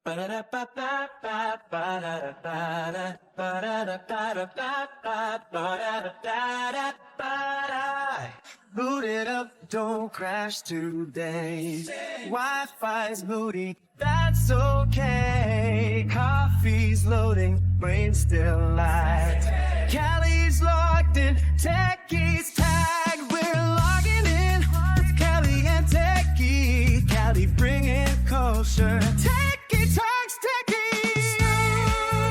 Boot it up, don't crash today. Wi-Fi's moody, that's okay. Coffee's loading, brain's still light. Callie's locked in, Techie's tagged. We're logging in with Callie and Techie. Callie bringing culture. Techie talks Techie.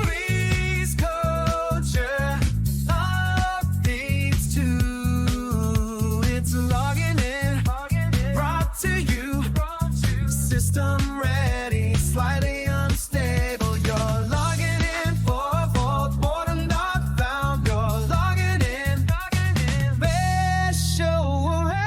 Stories, culture, all things too. It's logging in, brought to you. System ready, slightly unstable. You're logging in for a vault, boredom not found. You're logging in, best show around.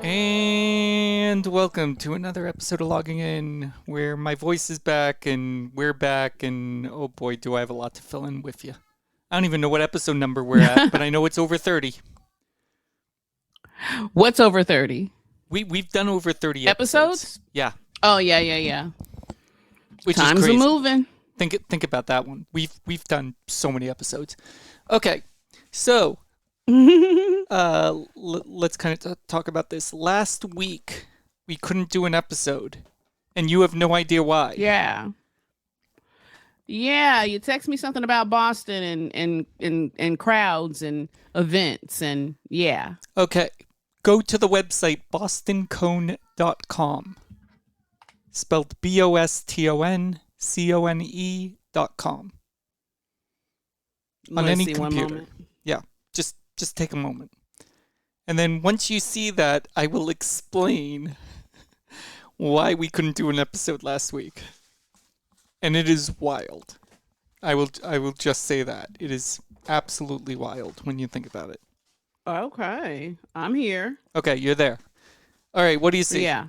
And welcome to another episode of Logging In, where my voice is back and we're back, and oh boy, do I have a lot to fill in with you. I don't even know what episode number we're at, but I know it's over 30. What's over 30? We've done over 30 Episodes? Yeah. Oh, yeah. Which Times is crazy. are moving. Think about that one. We've done so many episodes. Okay, so let's kind of talk about this. Last week we couldn't do an episode, and you have no idea why. Yeah, you text me something about Boston and crowds and events, and yeah. Okay, go to the website bostoncone.com. Spelled BOSTONCONE.com. On any See, one computer. moment. Yeah, just take a moment. And then once you see that, I will explain why we couldn't do an episode last week. And it is wild. I will just say that. It is absolutely wild when you think about it. Okay, I'm here. Okay, you're there. All right, what do you see? Yeah.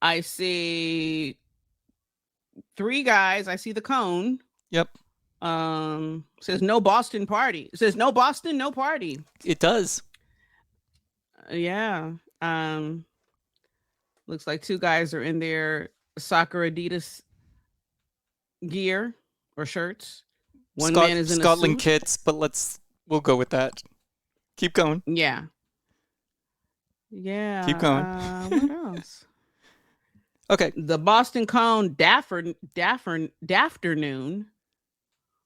I see 3 guys. I see the cone. Yep, Says no Boston party. It says no Boston, no party. it does. Yeah. Looks like 2 guys are in their soccer Adidas gear or shirts. One man is in Scotland a suit. kits, but we'll go with that. Keep going. Yeah. Keep going. What else? Okay. The Boston Cone Dafternoon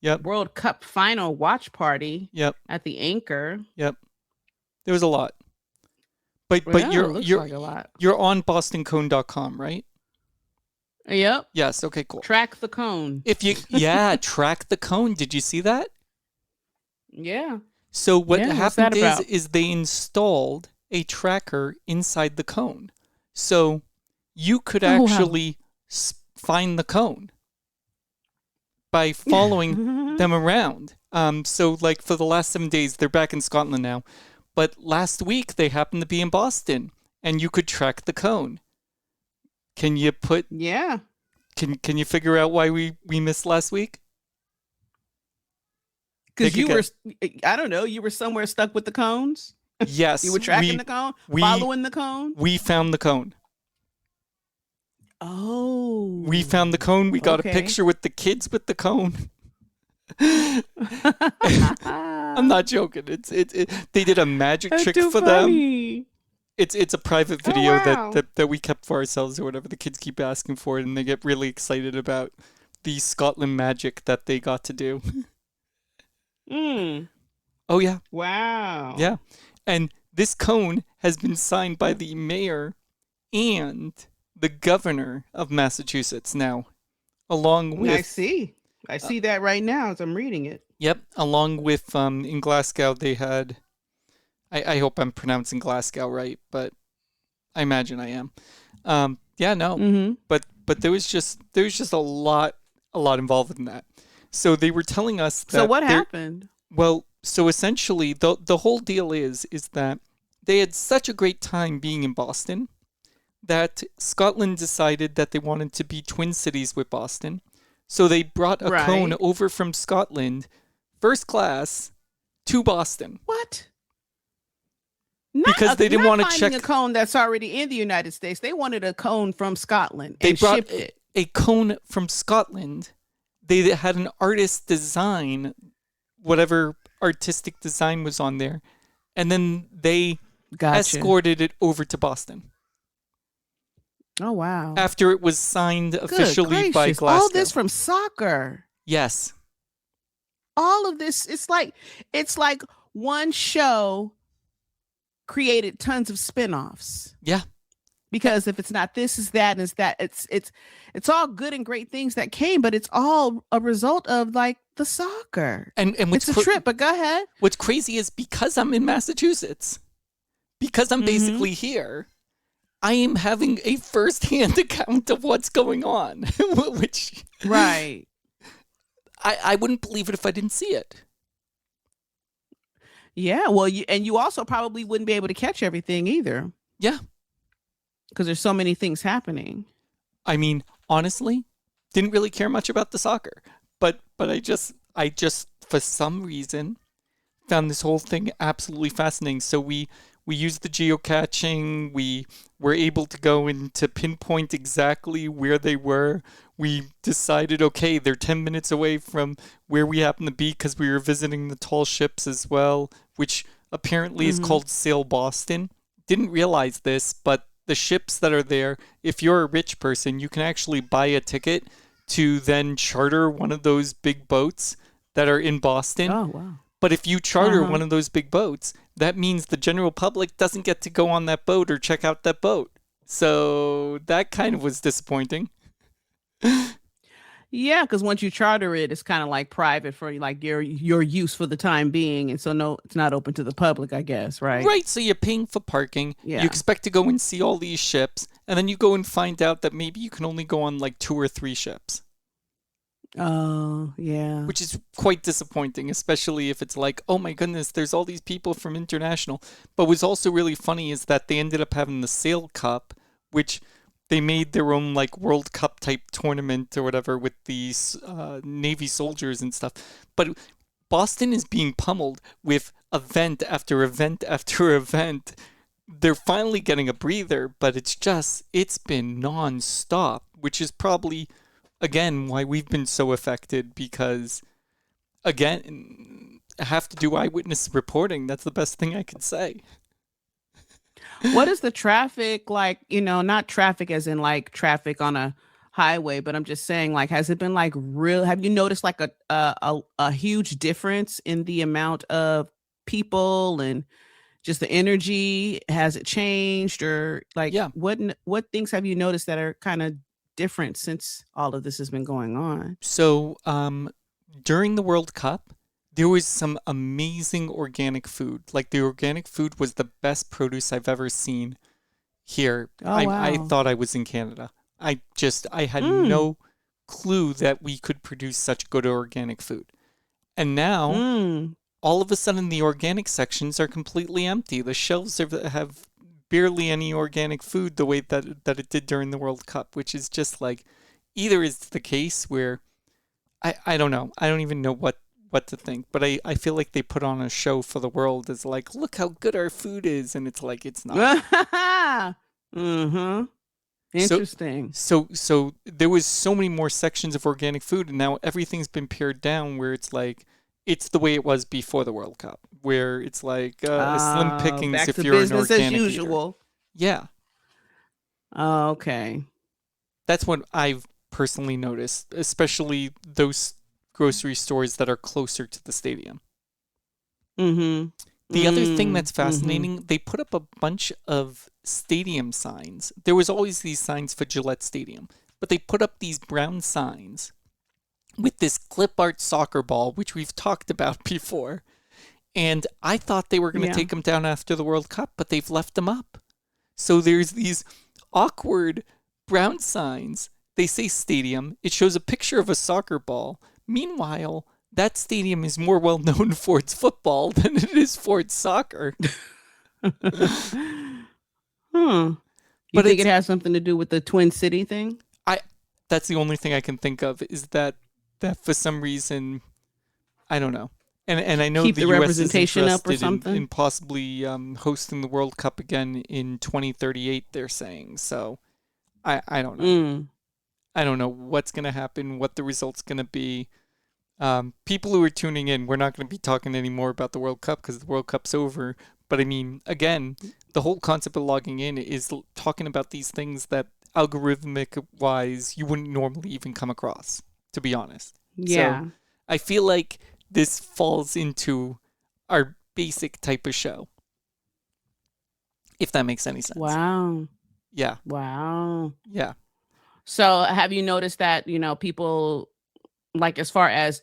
Yep. World Cup final watch party Yep. at the Anchor. Yep. There was a lot. But Yeah, you're looks you're like a lot. you're on bostoncone.com, right? Yep. Yes, okay, cool. Track the cone. If you track the cone. Did you see that? Yeah. So what Yeah, what's that happened about? is they installed a tracker inside the cone. So you could Oh, wow. actually find the cone by following them around. So like for the last 7 days, they're back in Scotland now. But last week they happened to be in Boston, and you could track the cone. Can you Yeah. Can you figure out why we missed last week? Because Take a you were, guess. I don't know, you were somewhere stuck with the cones. Yes. You were tracking the cone, following the cone. We found the cone. Oh. We found the cone. We got Okay. a picture with the kids with the cone. I'm not joking. They did a magic That's trick too for them. funny. It's a private video wow. that we kept for ourselves or whatever. The kids keep asking for it, and they get really excited about the Scotland magic that they got to do. Mm. Oh yeah, Wow. yeah. And this cone has been signed by the mayor and the governor of Massachusetts now, along with I see that right now as I'm reading it. Yep, along with in Glasgow they had. I hope I'm pronouncing Glasgow right, but I imagine I am. Yeah, no, Mm-hmm. but there was just a lot involved in that. So they were telling us that. So what happened? Well, so essentially the whole deal is that they had such a great time being in Boston that Scotland decided that they wanted to be twin cities with Boston. So they brought a cone Right. over from Scotland, first class, to Boston. What? Not Because they didn't not wanna finding check- a cone that's already in the United States. They wanted a cone from Scotland They and brought shipped it. a cone from Scotland. They had an artist design whatever artistic design was on there, and then they Gotcha. escorted it over to Boston Oh wow. after it was signed Good officially by gracious. Glasgow. All this from soccer. Yes. All of this, it's like one show created tons of spin-offs. Yeah. Because if it's not this, is that, and it's that, it's all good and great things that came, but it's all a result of like the soccer. And what's It's a trip, but go ahead. what's crazy is because I'm in Massachusetts, because I'm basically here, I am having a first-hand account of what's going on, which Right. I wouldn't believe it if I didn't see it. Yeah. Well, you also probably wouldn't be able to catch everything either Yeah. because there's so many things happening. I mean, honestly, didn't really care much about the soccer, but I just for some reason found this whole thing absolutely fascinating. So we used the geocaching. We were able to go in to pinpoint exactly where they were. We decided, okay, they're 10 minutes away from where we happen to be because we were visiting the tall ships as well, which apparently is called Sail Boston. Didn't realize this, but the ships that are there, if you're a rich person, you can actually buy a ticket to then charter one of those big boats that are in Boston. Oh wow. But if you charter Uh-huh. one of those big boats, that means the general public doesn't get to go on that boat or check out that boat. So that kind of was disappointing. Yeah, because once you charter it, it's kind of like private for like your use for the time being, and so no, it's not open to the public, I guess, right? Right, so you're paying for parking. Yeah. You expect to go and see all these ships, and then you go and find out that maybe you can only go on like 2 or 3 ships, Oh, yeah. which is quite disappointing, especially if it's like, oh my goodness, there's all these people from international. But what's also really funny is that they ended up having the Sail Cup, which they made their own like World Cup type tournament or whatever with these Navy soldiers and stuff. But Boston is being pummeled with event after event after event. They're finally getting a breather, but it's been non-stop, which is probably, again, why we've been so affected because, again, I have to do eyewitness reporting. That's the best thing I could say. What is the traffic like? Not traffic as in like traffic on a highway, but I'm just saying, like, has it been like real? Have you noticed like a huge difference in the amount of people and just the energy? Has it changed, or like, Yeah. what things have you noticed that are kind of different since all of this has been going on? So, during the World Cup, there was some amazing organic food. Like the organic food was the best produce I've ever seen here. Oh, I wow. thought I was in Canada. I had Mm. no clue that we could produce such good organic food. And now, Mm. all of a sudden, the organic sections are completely empty. The shelves have barely any organic food the way that it did during the World Cup, which is just like, either is the case where, I don't know. I don't even know what to think, but I feel like they put on a show for the world as like, look how good our food is, and it's like, it's not. Mm-hmm. So- Interesting. So there was so many more sections of organic food, and now everything's been pared down where it's like, it's the way it was before the World Cup, where it's like slim pickings Back if to you're an business organic as eater. usual. Yeah, Okay. that's what I've personally noticed, especially those grocery stores that are closer to the stadium. Mm-hmm. The other thing that's fascinating, they put up a bunch of stadium signs. There was always these signs for Gillette Stadium, but they put up these brown signs with this clip art soccer ball, which we've talked about before. And I thought they were going to Yeah. take them down after the World Cup, but they've left them up. So there's these awkward brown signs. They say stadium. It shows a picture of a soccer ball. Meanwhile, that stadium is more well known for its football than it is for its soccer. You But think it it's has something to do with the Twin City thing? that's the only thing I can think of is that for some reason I don't know. And I know Keep the the U.S. is representation up or interested in something? possibly hosting the World Cup again in 2038. They're saying so. I don't know. Mm. I don't know what's gonna happen, what the result's gonna be. People who are tuning in, we're not going to be talking anymore about the World Cup because the World Cup's over. But I mean, again, the whole concept of logging in is talking about these things that algorithmic wise you wouldn't normally even come across, to be honest. So Yeah. I feel like this falls into our basic type of show, if that makes any sense. Wow. Yeah, Wow. yeah. So have you noticed that, people like as far as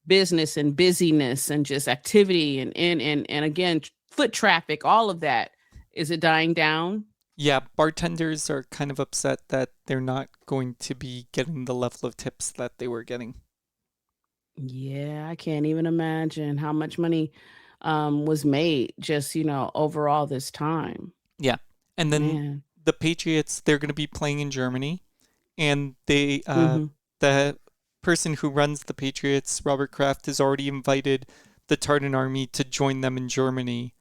business and busyness and just activity and again foot traffic, all of that, is it dying down? Yeah, bartenders are kind of upset that they're not going to be getting the level of tips that they were getting. Yeah, I can't even imagine how much money was made just, over all this time. Yeah. And then Man. the Patriots, they're going to be playing in Germany, and Hmm. the person who runs the Patriots, Robert Kraft, has already invited the Tartan Army to join them in Germany.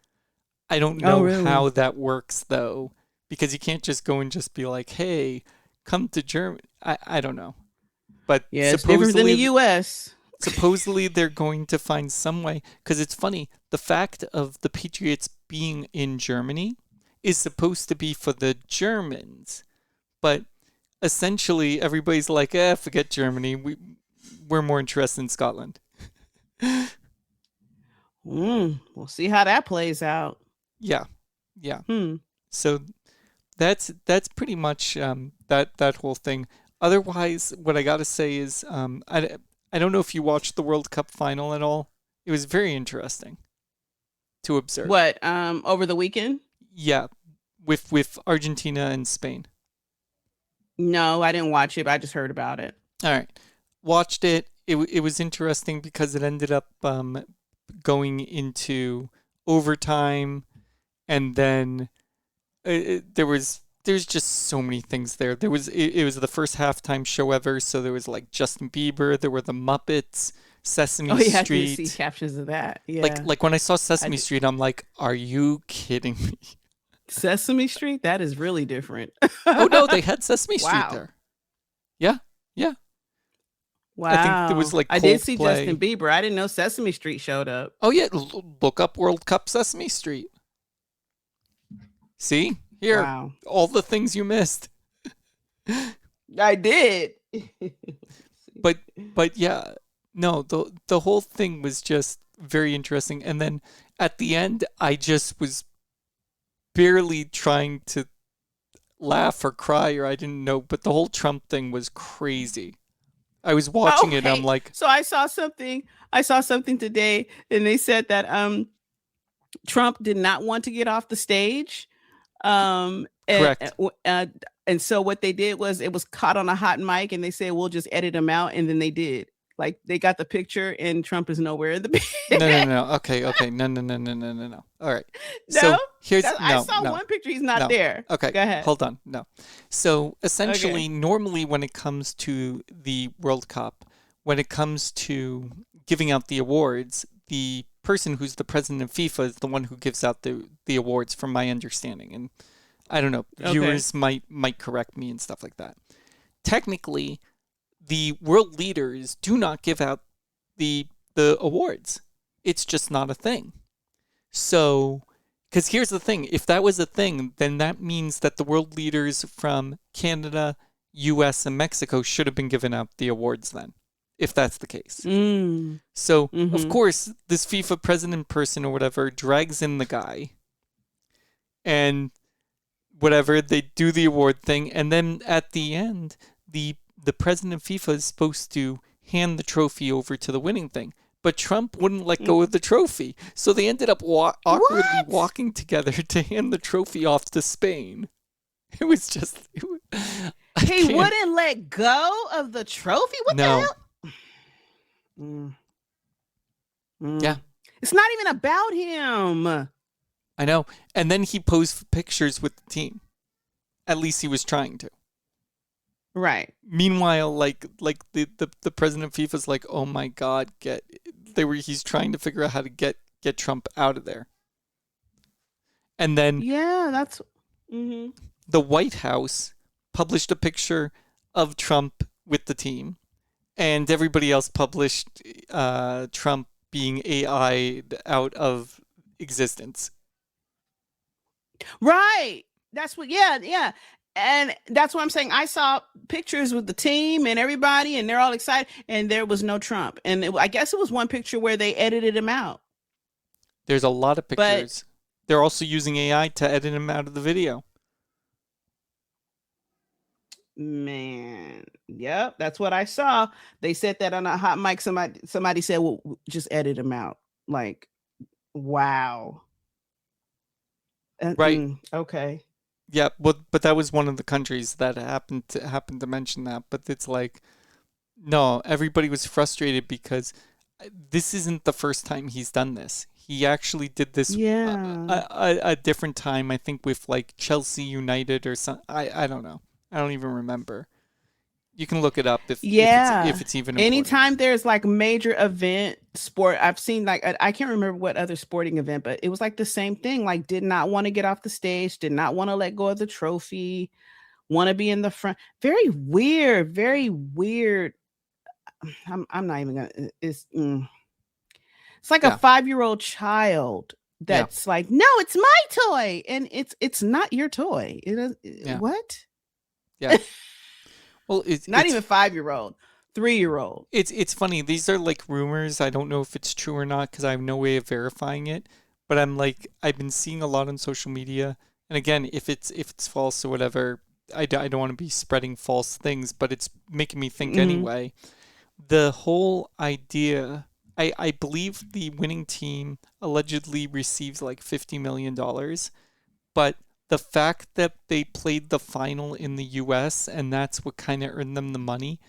I don't Oh, know really? how that works though, because you can't just go and just be like, "Hey, come to Germany." I don't know, but Yeah, it's different than the US. supposedly they're going to find some way, because it's funny, the fact of the Patriots being in Germany is supposed to be for the Germans, but essentially everybody's like, forget Germany, we're more interested in Scotland. We'll see how that plays out. Yeah, yeah. Hmm. So that's pretty much that whole thing. Otherwise, what I gotta say is, I don't know if you watched the World Cup final at all. It was very interesting to observe. What, over the weekend? Yeah, with Argentina and Spain. No, I didn't watch it, but I just heard about it. All right, watched it. It was interesting because it ended up going into overtime, and then there's just so many things there. It was the first halftime show ever, so there was like Justin Bieber, there were the Muppets, Sesame Oh yeah, I did see Street. captions of that. Like Yeah. like when I saw I Sesame did. Street, I'm like, are you kidding me? Sesame Street? That is really different. Oh no, they had Sesame Street Wow. there. Yeah, yeah. I think there was Wow. like I did see Justin Coldplay. Bieber. I didn't know Sesame Street showed up. Oh yeah, look up World Cup Sesame Street. See here, Wow. all the things you missed. I did. But yeah, no, the whole thing was just very interesting. And then at the end, I just was barely trying to laugh or cry, or I didn't know. But the whole Trump thing was crazy. I was watching it, and I'm Okay. like, So I saw something today and they said that Trump did not want to get off the stage. correct. And so what they did was it was caught on a hot mic and they said we'll just edit him out, and then they did. Like they got the picture and Trump is nowhere in the No, picture. no. Okay. No. All right. No, So here's I saw no. one picture. He's not No. there. Okay, Go ahead. hold on. No. So essentially, Okay. normally when it comes to the World Cup, when it comes to giving out the awards, the person who's the president of FIFA is the one who gives out the awards, from my understanding. And I don't know, Okay. viewers might correct me and stuff like that. Technically, the world leaders do not give out the awards. It's just not a thing. So, because here's the thing, if that was a thing, then that means that the world leaders from Canada, US, and Mexico should have been given out the awards then, if that's the case. Mm. So, of Mhm. course, this FIFA president person or whatever drags in the guy, and whatever, they do the award thing, and then at the end, the president of FIFA is supposed to hand the trophy over to the winning thing. But Trump wouldn't let go of the trophy. So they ended up awkwardly What? walking together to hand the trophy off to Spain. It was just. I He can't- wouldn't let go of the trophy? What No. the hell? Mm. Mm. Yeah. It's not even about him. I know. And then he posed pictures with the team. At least he was trying to. Right. Meanwhile, like the president of FIFA's like, oh my God, he's trying to figure out how to get Trump out of there. And then Yeah, that's. Mm-hmm. the White House published a picture of Trump with the team, and everybody else published Trump being AI'd out of existence. Right. That's what. Yeah, yeah. And that's what I'm saying. I saw pictures with the team and everybody, and they're all excited, and there was no Trump. And I guess it was one picture where they edited him out. There's a lot of pictures. They're also using AI to edit him out of the video. Man, yep, that's what I saw. They said that on a hot mic. Somebody said, "Well, just edit him out." Like, wow. Right. Okay. Yeah, but that was one of the countries that happened to mention that. But it's like, no, everybody was frustrated because this isn't the first time he's done this. He actually did this a different time, I think, with like Chelsea United or something. I don't know. I don't even remember. You can look it up if it's even important. Anytime there's like major event sport, I've seen like I can't remember what other sporting event, but it was like the same thing. Like, did not want to get off the stage, did not want to let go of the trophy, want to be in the front. Very weird, very weird. I'm not even gonna. It's like a 5-year-old child that's like, no, it's my toy, and it's not your toy. It is what? Yeah. Well, it's not even 5-year-old, 3-year-old. It's funny. These are like rumors. I don't know if it's true or not because I have no way of verifying it. But I've been seeing a lot on social media. And again, if it's false or whatever, I don't want to be spreading false things. But it's making me think anyway. The whole idea, I believe the winning team allegedly receives like $50 million, but the fact that they played the final in the US and that's what kind of earned them the money,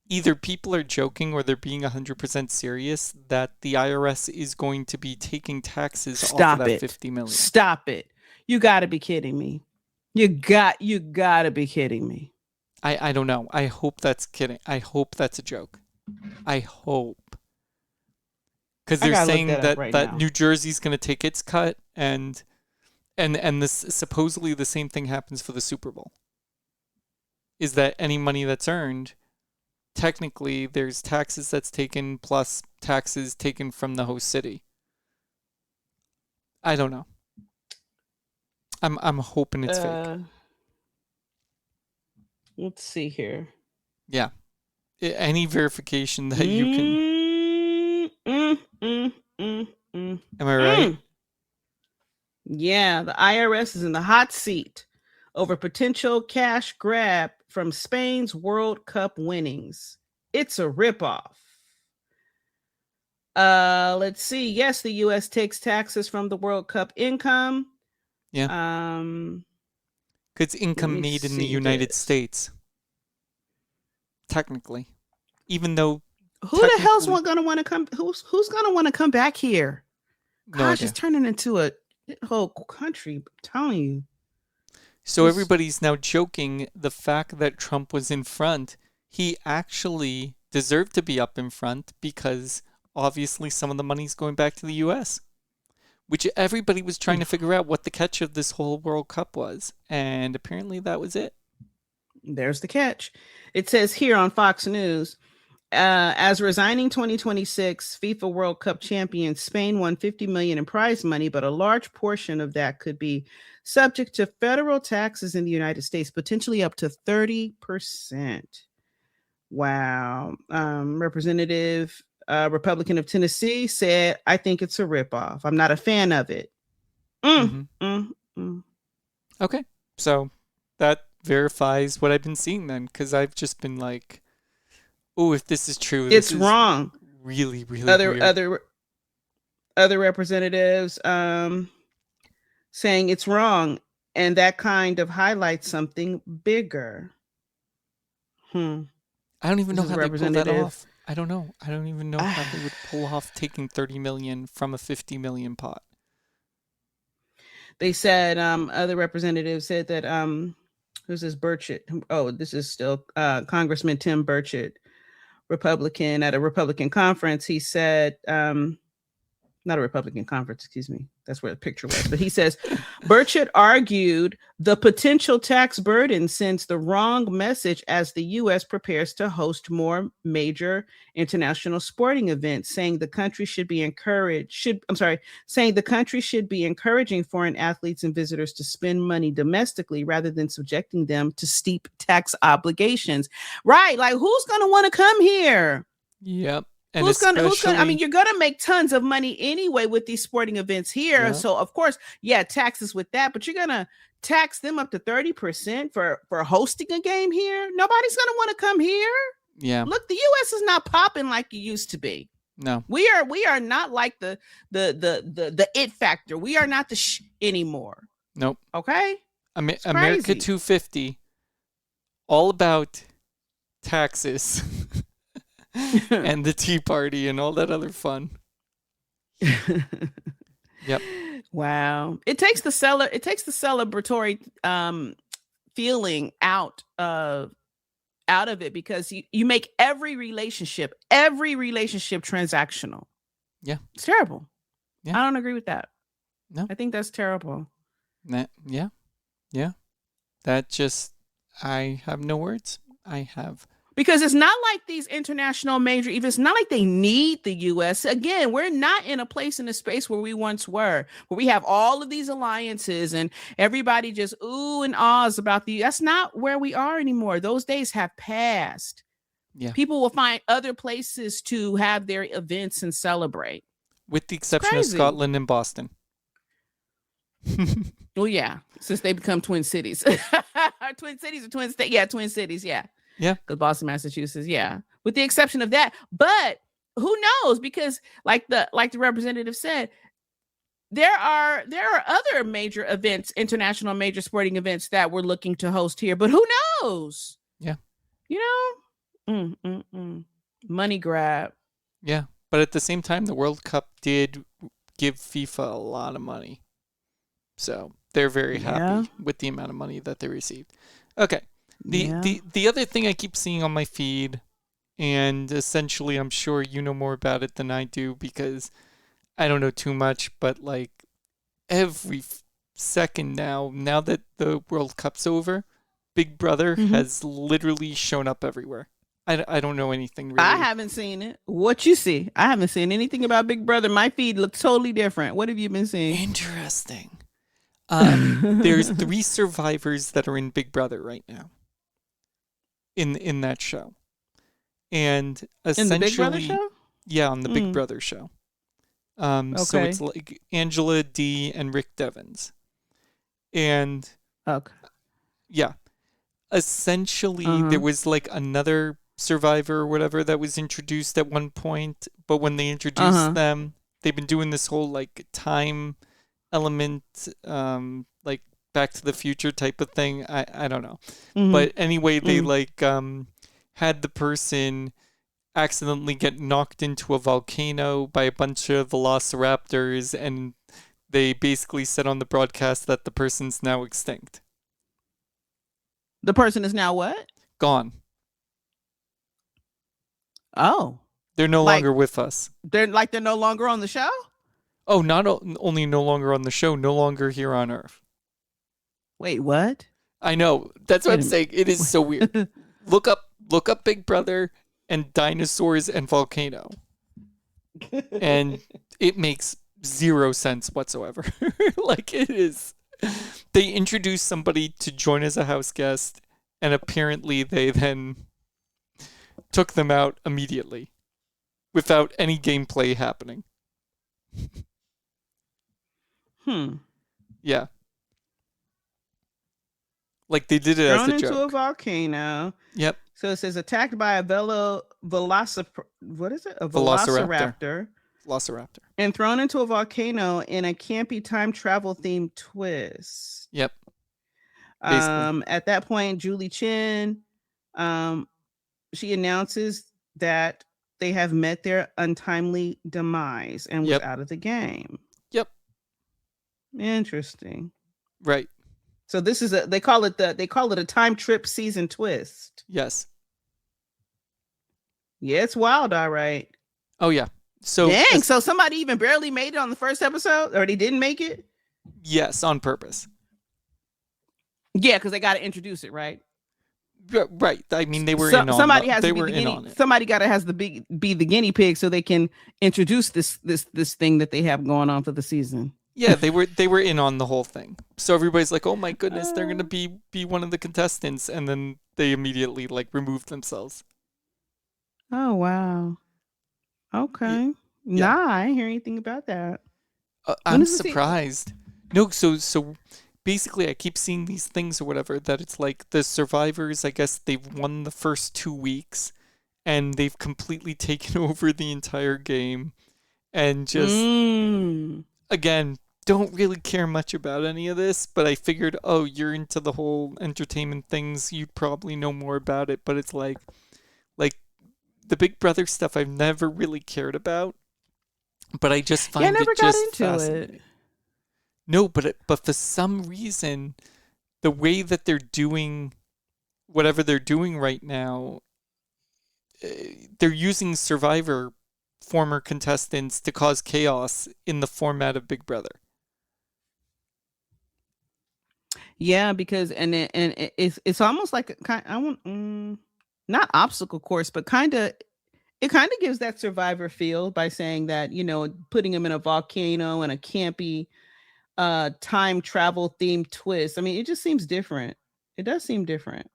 either people are joking or they're being 100% serious that the IRS is going to be taking taxes off of that $50 million. Stop it. You got to be kidding me. You got to be kidding me. I don't know. I hope that's kidding. I hope that's a joke. I hope. Because they're saying that New Jersey's going to take its cut and this supposedly the same thing happens for the Super Bowl. Is that any money that's earned, technically there's taxes that's taken plus taxes taken from the host city. I don't know. I'm hoping it's fake. Let's see here. Yeah. Any verification that you can. Am I right? Yeah, the IRS is in the hot seat over potential cash grab from Spain's World Cup winnings. It's a ripoff. Let's see. Yes, the U.S. takes taxes from the World Cup income. Yeah. Because income made in the United States. Technically. Even though. Who the hell's going to want to come? Who's going to want to come back here? Gosh, it's turning into a whole country, I'm telling you. So everybody's now joking the fact that Trump was in front. He actually deserved to be up in front because obviously some of the money's going back to the U.S., which everybody was trying to figure out what the catch of this whole World Cup was. And apparently that was it. There's the catch. It says here on Fox News, as resigning 2026 FIFA World Cup champion, Spain won $50 million in prize money, but a large portion of that could be subject to federal taxes in the United States, potentially up to 30%. Wow. Representative Republican of Tennessee said, I think it's a ripoff. I'm not a fan of it. Okay. So that verifies what I've been seeing then, because I've just been like, oh, if this is true, it's wrong. Really, really weird. Other representatives saying it's wrong, and that kind of highlights something bigger. I don't even know how they pull that off. I don't know. I don't even know how they would pull off taking $30 million from a $50 million pot. They said other representatives said that who's this Burchett? Oh, this is still Congressman Tim Burchett, Republican, at a Republican conference. He said not a Republican conference, excuse me. That's where the picture was. But he says Burchett argued the potential tax burden sends the wrong message as the U.S. prepares to host more major international sporting events, saying the country should be saying the country should be encouraging foreign athletes and visitors to spend money domestically rather than subjecting them to steep tax obligations. Right. Like, who's going to want to come here? Yep. And who's gonna I mean, you're gonna make tons of money anyway with these sporting events here. Yeah. So of course, yeah, taxes with that, but you're gonna tax them up to 30% for hosting a game here. Nobody's gonna want to come here. Yeah. Look, the US is not popping like it used to be. No. We are not like the it factor. We are not the anymore. Nope. Okay? America 250, all about taxes. And the Tea Party and all that other fun. Yep. Wow. It takes the celebratory feeling out of it, because you make every relationship transactional. Yeah. It's terrible. Yeah. I don't agree with that. No. I think that's terrible. Yeah. That just, I have no words. Because it's not like these international major events, it's not like they need the U.S. Again, we're not in a place, in a space where we once were, where we have all of these alliances and everybody just ooh and ahs about that's not where we are anymore. Those days have passed. Yeah. People will find other places to have their events and celebrate. With the exception of Scotland and Boston. Well, yeah, since they become twin cities. Twin cities or twin states? Yeah, twin cities, yeah. Yeah. Because Boston, Massachusetts, yeah. With the exception of that. But who knows? Because like the representative said, there are other major events, international major sporting events that we're looking to host here. But who knows? Yeah. You know? Money grab. Yeah. But at the same time, the World Cup did give FIFA a lot of money. So they're very happy with the amount of money that they received. Okay. The other thing I keep seeing on my feed, and essentially I'm sure you know more about it than I do because I don't know too much, but like every second now that the World Cup's over, Big Brother has literally shown up everywhere. I don't know anything really. I haven't seen it. What you see? I haven't seen anything about Big Brother. My feed looks totally different. What have you been seeing? Interesting. There's 3 survivors that are in Big Brother right now. In that show, and essentially, in the Big Brother show? Yeah, on the Big Brother show. So it's like Angela D and Rick Devens, and yeah, essentially there was like another survivor or whatever that was introduced at one point, but when they introduced them, they've been doing this whole like time element, like Back to the Future type of thing. I don't know. But anyway, they like had the person accidentally get knocked into a volcano by a bunch of velociraptors, and they basically said on the broadcast that the person's now extinct. The person is now what? Gone. Oh. They're no longer with us. They're no longer on the show? Oh, not only no longer on the show, no longer here on Earth. Wait, what? I know. That's what I'm saying. It is so weird. Look up Big Brother and dinosaurs and volcano. And it makes 0 sense whatsoever. Like it is. They introduced somebody to join as a house guest, and apparently they then took them out immediately without any gameplay happening. Yeah. Like they did it as a joke. Thrown into a volcano. Yep. So it says attacked by a velociraptor. Velociraptor. And thrown into a volcano in a campy time travel themed twist. Yep. At that point, Julie Chen, she announces that they have met their untimely demise and was out of the game. Yep. Interesting. Right. So this is they call it a time trip season twist. Yes. Yeah, it's wild, all right. Oh yeah. So Dang, so somebody even barely made it on the first episode, or they didn't make it? yes, on purpose. Yeah, because they got to introduce it, right? Right. I mean, they were So, in on somebody the, has they to be were the in guinea. on it. Somebody got to be the guinea pig so they can introduce this thing that they have going on for the season. Yeah, they were in on the whole thing. So everybody's like, "Oh my goodness, they're gonna be one of the contestants," and then they immediately like removed themselves. Oh wow. Okay. Yeah. Nah, I didn't hear anything about that. I'm is the surprised. No, so basically, I keep seeing these things or whatever that it's like the survivors. I guess they've won the first 2 weeks, and they've completely taken over the entire game, and just again don't really care much about any of this. But I figured, oh, you're into the whole entertainment things, you'd probably know more about it. But it's like the Big Brother stuff I've never really cared about. But I just find I never it got just into fascinating. it. No, but for some reason, the way that they're doing whatever they're doing right now, they're using Survivor former contestants to cause chaos in the format of Big Brother. Yeah, because it's almost like I want not obstacle course, but it kind of gives that Survivor feel by saying that, putting them in a volcano and a campy time travel themed twist. I mean, it just seems different. It does seem different.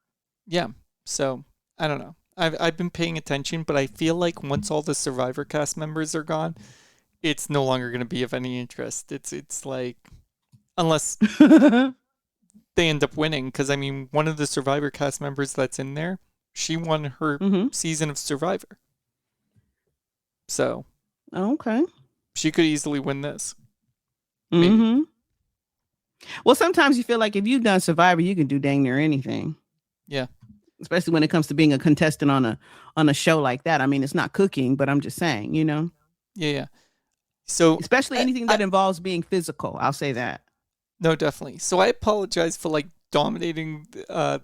Yeah. So I don't know. I've been paying attention, but I feel like once all the Survivor cast members are gone, it's no longer going to be of any interest. It's like unless they end up winning, because I mean, one of the Survivor cast members that's in there, she won her season of Survivor. So okay, she could easily win this. Mm-hmm. Well, sometimes you feel like if you've done Survivor, you can do dang near anything. Yeah. Especially when it comes to being a contestant on a show like that. I mean, it's not cooking, but I'm just saying, Yeah. So especially anything that involves being physical. I'll say that. No, definitely. So I apologize for like dominating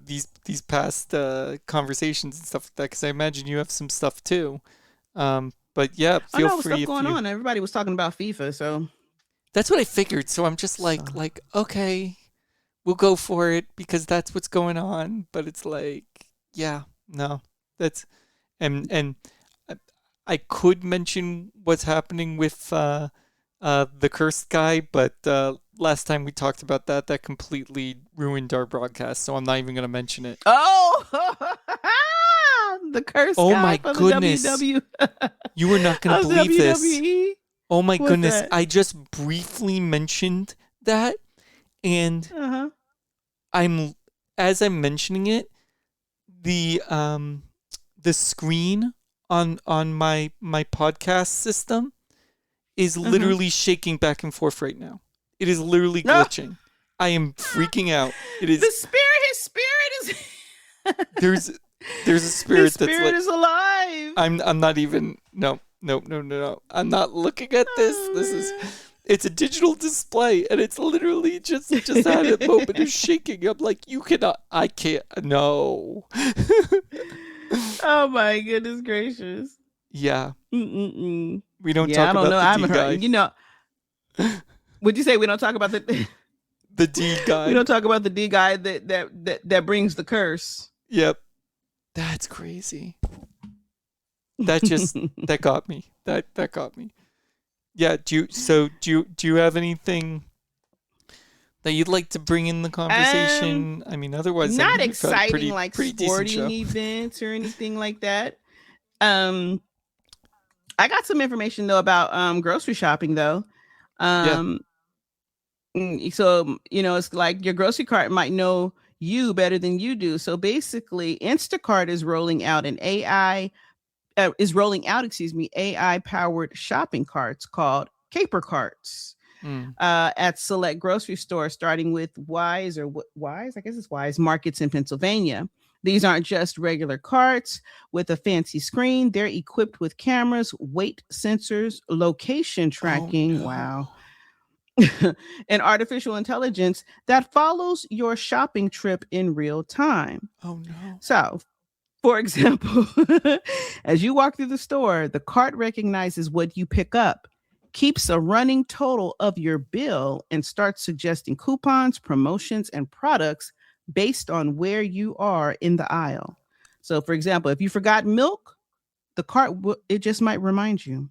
these past conversations and stuff like that, because I imagine you have some stuff too. But yeah, feel free. Stuff going on. Everybody was talking about FIFA, so that's what I figured. So I'm just like okay, we'll go for it because that's what's going on. But it's like, yeah, no, that's and I could mention what's happening with the cursed guy, but last time we talked about that completely ruined our broadcast, so I'm not even going to mention it. Oh, the cursed guy. Oh my goodness. You were not going to believe this. Oh my goodness. That? I just briefly mentioned that, and as I'm mentioning it, the screen on my podcast system is literally shaking back and forth right now. It is literally glitching. I am freaking out. It is his spirit is there's a spirit his that's spirit is alive. I'm not even no. I'm not looking at this. It's a digital display, and it's literally just had a moment of shaking. I'm like, I can't, no. Oh my goodness gracious. Yeah. Mm-mm-mm. We don't talk about the I D guy. Would you say we don't talk about the D guy? We don't talk about the D guy that brings the curse. Yep. That's crazy. That got me. That got me. Yeah. Do you have anything that you'd like to bring in the conversation? I mean, otherwise, not exciting like sporting events or anything like that. I got some information though about grocery shopping though. So it's like your grocery cart might know you better than you do. So basically, Instacart is rolling out AI powered shopping carts called Caper Carts at select grocery stores, starting with Wise. I guess it's Wise Markets in Pennsylvania. These aren't just regular carts with a fancy screen. They're equipped with cameras, weight sensors, location tracking. Oh, no. Wow. and artificial intelligence that follows your shopping trip in real time. Oh no. So, for example, as you walk through the store, the cart recognizes what you pick up, keeps a running total of your bill, and starts suggesting coupons, promotions, and products based on where you are in the aisle. So, for example, if you forgot milk, the cart it just might remind you.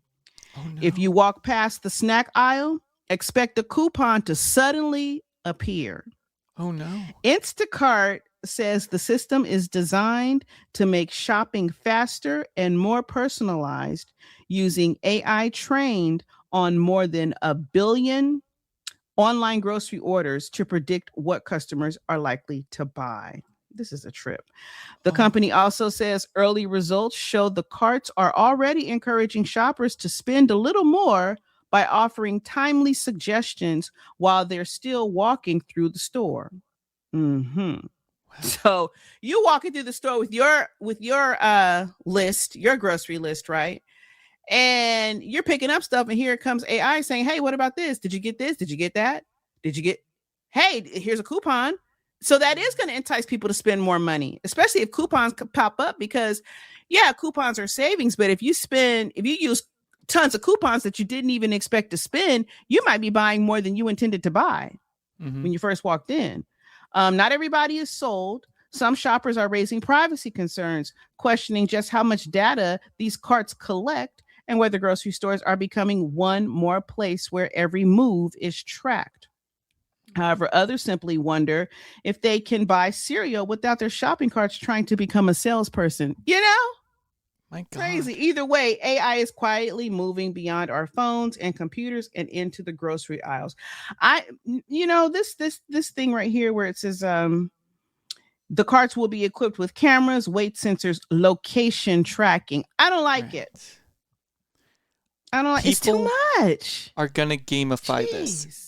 Oh no. If you walk past the snack aisle, expect a coupon to suddenly appear. Oh no. Instacart says the system is designed to make shopping faster and more personalized using AI trained on more than 1 billion online grocery orders to predict what customers are likely to buy. This is a trip. The Oh. company also says early results show the carts are already encouraging shoppers to spend a little more by offering timely suggestions while they're still walking through the store. Mm-hmm. So you walking through the store with your list, your grocery list, right? And you're picking up stuff, and here comes AI saying, "Hey, what about this? Did you get this? Did you get that? Did you get? Hey, here's a coupon." So that is going to entice people to spend more money, especially if coupons could pop up, because yeah, coupons are savings, but if you use tons of coupons that you didn't even expect to spend, you might be buying more than you intended to buy Mhm. when you first walked in. Not everybody is sold. Some shoppers are raising privacy concerns, questioning just how much data these carts collect and whether grocery stores are becoming one more place where every move is tracked. However, others simply wonder if they can buy cereal without their shopping carts trying to become a salesperson. You know? My God. Crazy. Either way, AI is quietly moving beyond our phones and computers and into the grocery aisles. This thing right here where it says the carts will be equipped with cameras, weight sensors, location tracking. I don't like it. Right. I don't like it's too People much. Are gonna gamify this. Jeez.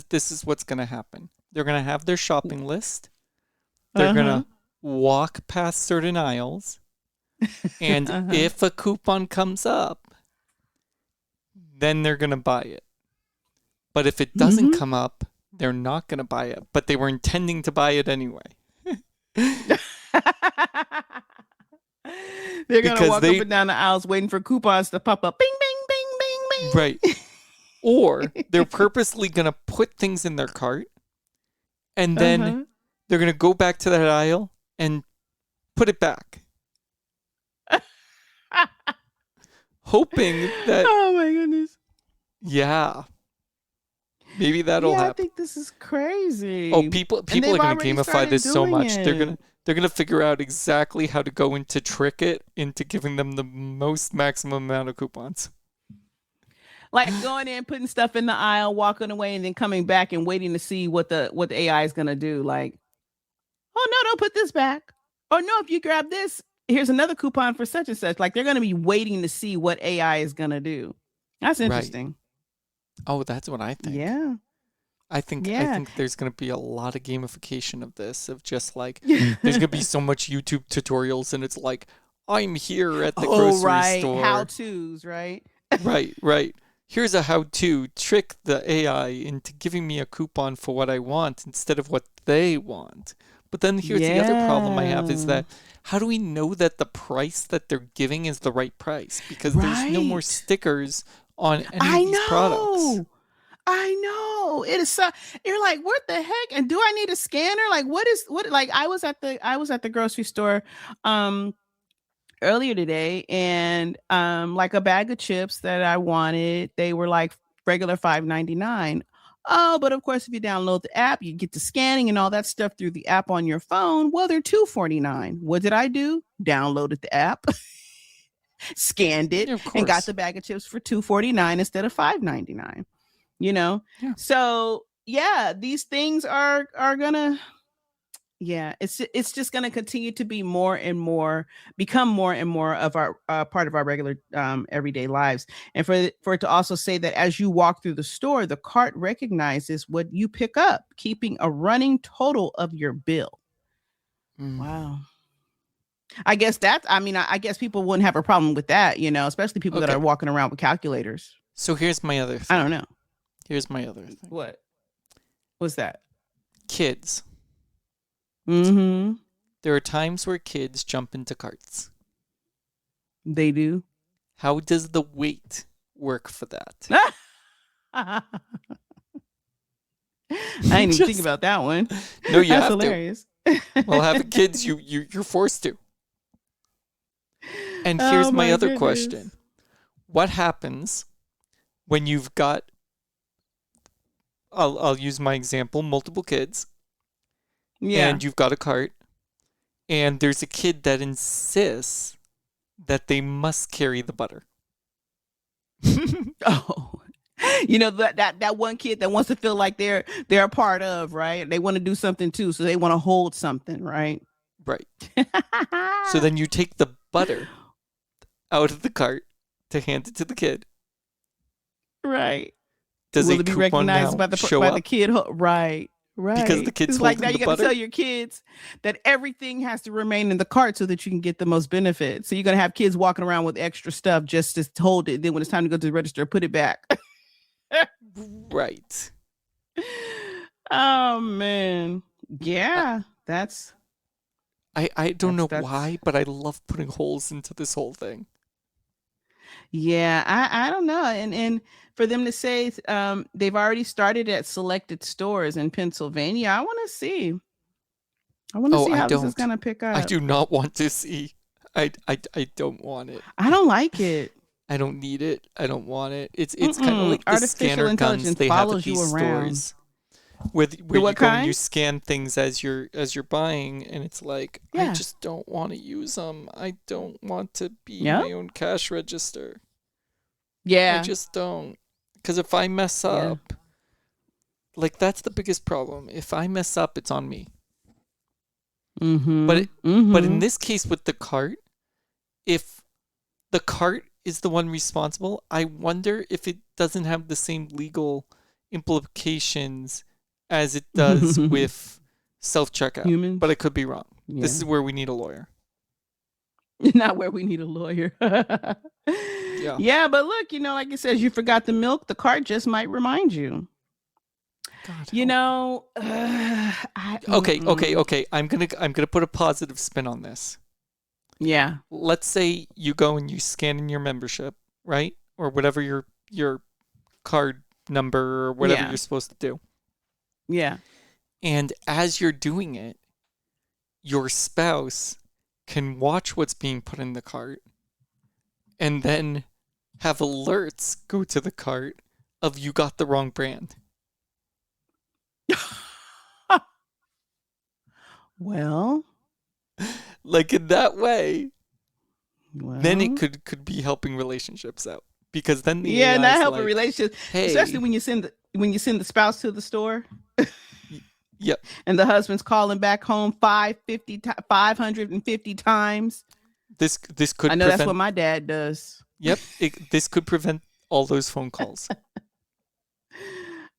This is what's gonna happen. They're gonna have their shopping list. They're gonna walk past certain aisles. And if a coupon comes up, then they're going to buy it. But if it doesn't come up, they're not going to buy it. But they were intending to buy it anyway. They're going to walk up and down the aisles waiting for coupons to pop up. Bing, bing, bing, bing, bing. Right. Or they're purposely going to put things in their cart. And then they're going to go back to that aisle and put it back. Hoping that oh my goodness, yeah, maybe that'll happen. I think this is crazy. Oh, people are going to gamify this so much. They're gonna figure out exactly how to go into trick it into giving them the most maximum amount of coupons. Like going in, putting stuff in the aisle, walking away, and then coming back and waiting to see what the AI is gonna do. Like, oh no, don't put this back. Oh no, if you grab this, here's another coupon for such and such. Like they're going to be waiting to see what AI is going to do. That's interesting. Right. Oh, that's what I think. Yeah. I think there's going to be a lot of gamification of this, of just like, there's going to be so much YouTube tutorials and it's like, I'm here at the grocery store. How-tos, right? Right. Here's a how-to. Trick the AI into giving me a coupon for what I want instead of what they want. But then here's the other problem I have is that how do we know that the price that they're giving is the right price? Because there's no more stickers on any of these products. I know. It is so you're like, what the heck? And do I need a scanner? Like like I was at the grocery store earlier today, and like a bag of chips that I wanted, they were like regular $5.99. Oh, but of course, if you download the app, you get the scanning and all that stuff through the app on your phone. Well, they're $2.49. What did I do? Downloaded the app, scanned it, and got the bag of chips for $2.49 instead of $5.99. You know, so yeah, these things are gonna. Yeah, it's just going to continue to be become more and more of our part of our regular everyday lives. And for it to also say that as you walk through the store, the cart recognizes what you pick up, keeping a running total of your bill. Wow. I guess I guess people wouldn't have a problem with that, you know, especially people that are walking around with calculators. So here's my other thing. I don't know. Here's my other thing. What? What's that? Kids. Mm-hmm. There are times where kids jump into carts. They do. How does the weight work for that? I didn't even think about that one. No, you That's have hilarious. to. Well, having kids, you're forced to. And here's Oh, my my other goodness. question. What happens when you've got, I'll use my example, multiple kids, Yeah. and you've got a cart, and there's a kid that insists that they must carry the butter. Oh, you know that one kid that wants to feel like they're a part of, right? They want to do something too, so they want to hold something, right? Right. So then you take the butter out of the cart to hand it to the kid. right. Does Will a it be coupon recognized now by the show by up? the kid? Right. Right. Because the kid's it's like now holding you the got to butter? tell your kids that everything has to remain in the cart so that you can get the most benefit. So you're gonna have kids walking around with extra stuff just to hold it. Then when it's time to go to the register, put it back. Right. Oh man. Yeah. That's I don't know That's- why, but I love putting holes into this whole thing. Yeah, I don't know. And for them to say they've already started at selected stores in Pennsylvania, I want to see. I want to Oh, see I how this is don't. gonna pick up. I do not want to see. I don't want it. I don't like it. I don't need it. I don't want it. It's kind of Mm-mm. like the Artificial scanner guns intelligence they have at follows you these around. stores. Where you what go and you kind? scan things as you're buying, and it's like, I Yeah. just don't want to use them. I don't want to be Yep. my own cash register. Yeah. I just don't. Because if I mess Yeah. up, like that's the biggest problem. If I mess up, it's on me. Mm-hmm. But But in Mhm. this case with the cart, if the cart is the one responsible, I wonder if it doesn't have the same legal implications as it does with self-checkout. Humans? But I could be wrong. Yeah. This is where we need a lawyer. Not where we need a lawyer. Yeah. Yeah, but look, like it says, you forgot the milk. The cart just might remind you. God, You help. know, Okay. I'm gonna put a positive spin on this. Yeah. Let's say you go and you scan in your membership, right? Or whatever your card number or whatever Yeah. you're supposed to do. Yeah. And as you're doing it, your spouse can watch what's being put in the cart and then have alerts go to the cart of you got the wrong brand. Well, Like in that way, then well. it could be helping relationships out. Because then the Yeah, AI not is helping like, relationships, hey, especially when you send the spouse to the store. Yep. And the husband's calling back home 550 times. this could I know prevent that's what my dad does. Yep, this could prevent all those phone calls.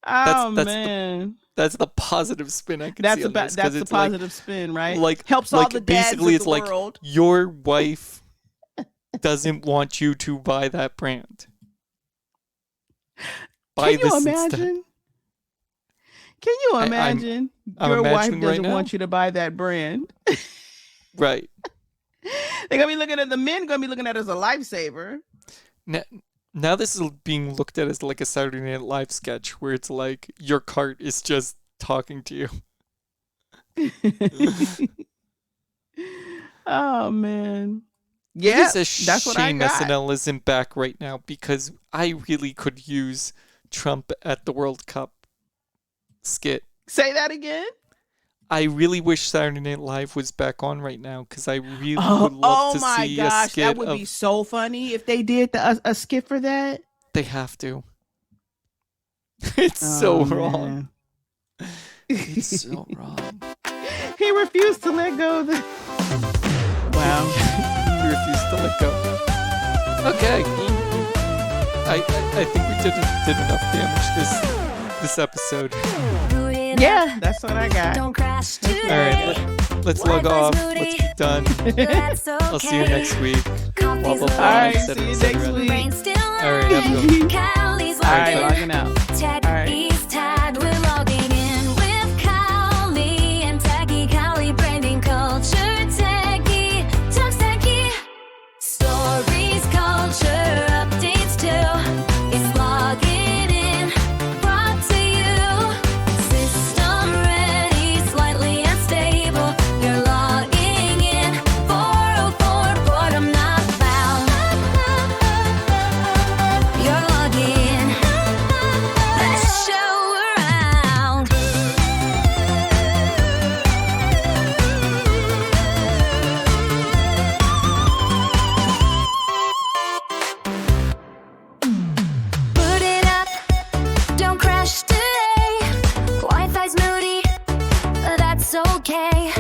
Oh that's man, That's the positive spin I can that's see on about this, 'cause that's the it's like- positive spin, right? like Helps all like the dads basically of it's the like world. your wife doesn't want you to buy that brand. Buy Can you this instead. imagine? Can you I'm imagine your wife imagining right doesn't now. want you to buy that brand? Right. They're gonna be looking at the men. Gonna be looking at it as a lifesaver. Now this is being looked at as like a Saturday Night Live sketch where it's like your cart is just talking to you. Oh man, It yeah, is a that's what I shame got. SNL isn't back right now because I really could use Trump at the World Cup skit. Say that again. I really wish Saturday Night Live was back on right now because I really Oh, would love to my see a gosh, skit that would of. be so funny if they did a skit for that. They have to. It's so Oh, wrong. man. It's so wrong. He refused to let go of the. Wow. You refuse to let go. Okay. I think we did enough damage this episode. Yeah, that's what I got. Don't crash All right, today. let's log off. Wi-Fi's Let's be done. That's I'll see you okay. next week. Coffee's Blah, blah, blah, All right, et cetera, see you et cetera. next week. Rain's still All right, have a good one. Cali's right, logging out. Tech All right. is tagged. We're logging in with Cowley and Techie. Cowley branding culture. Techie, Talks Techie. Stories, culture, updates too. It's logging in. Brought to you. System ready, slightly unstable. You're logging in. 404 boredom not found. You're logging. Best show around. Boot it up, don't crash today. Wi-Fi's moody, that's okay.